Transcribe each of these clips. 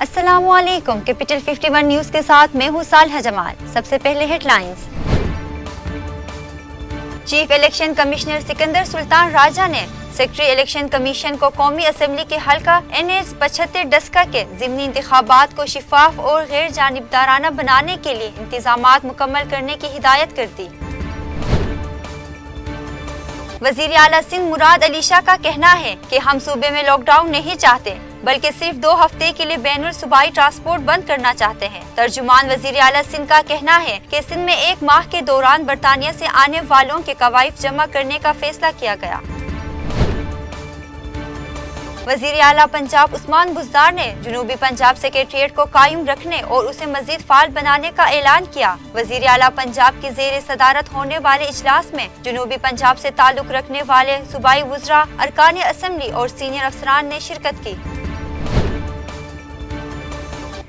अस्सलामुअलैकुम। Capital 51 news के साथ मैं हूँ सालहा जमाल। सबसे पहले headlines. Chief election commissioner Sikandar Sultan Raja ने सेक्रेटरी इलेक्शन कमीशन को कौमी असम्बली के हल्का NH 75 डस्का के ज़िमनी इंतखाबात को शिफाफ और गैर जानिबदाराना बनाने के लिए इंतजामात मुकम्मल करने की हिदायत कर दी। वज़ीर आला सिंध मुराद अली शाह का कहना है कि हम सूबे में लॉकडाउन नहीं चाहते, बल्कि सिर्फ 2 हफ्ते के लिए बैनुल सूबाई ट्रांसपोर्ट बंद करना चाहते हैं। तर्जुमान वज़ीर आला सिंध का कहना है कि सिंध में 1 माह के दौरान बरतानिया से आने वालों के कवायद जमा करने का फैसला किया गया। वज़ीर आला पंजाब उस्मान बुज़दार ने जनूबी पंजाब सेक्रेटेरिएट को कायम रखने और उसे मजीद फाल बनाने का ऐलान किया। वज़ीर आला पंजाब की ज़ेर सदारत होने वाले इजलास में जनूबी पंजाब से ताल्लुक रखने वाले सूबाई वज़रा, अरकान असम्बली और सीनियर अफसरान ने शिरकत की।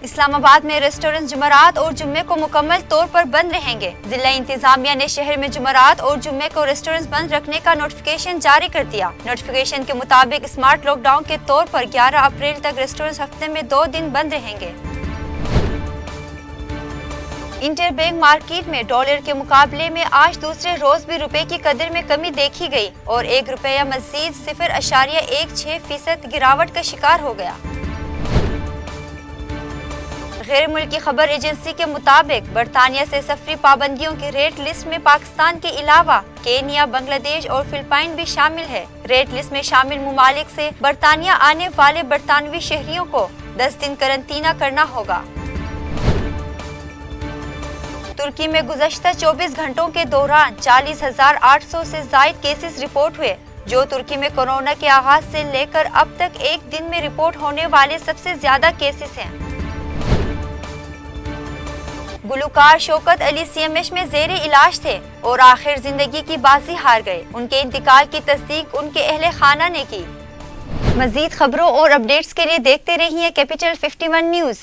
इस्लामाबाद में रेस्टोरेंट जुमेरात और जुम्मे को मुकम्मल तौर पर बंद रहेंगे। जिला इंतजामिया ने शहर में जुमेरात और जुम्मे को रेस्टोरेंट बंद रखने का नोटिफिकेशन जारी कर दिया। नोटिफिकेशन के मुताबिक स्मार्ट लॉकडाउन के तौर पर 11 अप्रैल तक रेस्टोरेंट हफ्ते में 2 दिन बंद रहेंगे। इंटरबैंक मार्केट में डॉलर के मुकाबले में आज दूसरे रोज भी रुपए की कदर में कमी देखी गई और 1 रुपया मजीद 0.16% गिरावट का शिकार हो गया। गैर मुल्की खबर एजेंसी के मुताबिक बरतानिया से सफरी पाबंदियों की रेड लिस्ट में पाकिस्तान के अलावा केनिया, बांग्लादेश और फिलिपाइन भी शामिल है। रेड लिस्ट में शामिल मुमालिक से बरतानिया आने वाले बरतानवी शहरियों को 10 दिन करंतना करना होगा। तुर्की में गुज़श्ता 24 घंटों के दौरान 40,800 से ज़ायद केसेस रिपोर्ट हुए, जो तुर्की में कोरोना के आगाज से लेकर अब तक एक दिन में रिपोर्ट होने वाले सबसे ज्यादा केसेस हैं। गुलकार शौकत अली CMH में ज़ेरे इलाज थे और आखिर जिंदगी की बाजी हार गए। उनके इंतकाल की तस्दीक उनके अहले खाना ने की। मजीद खबरों और अपडेट्स के लिए देखते रहिए कैपिटल 51 न्यूज़।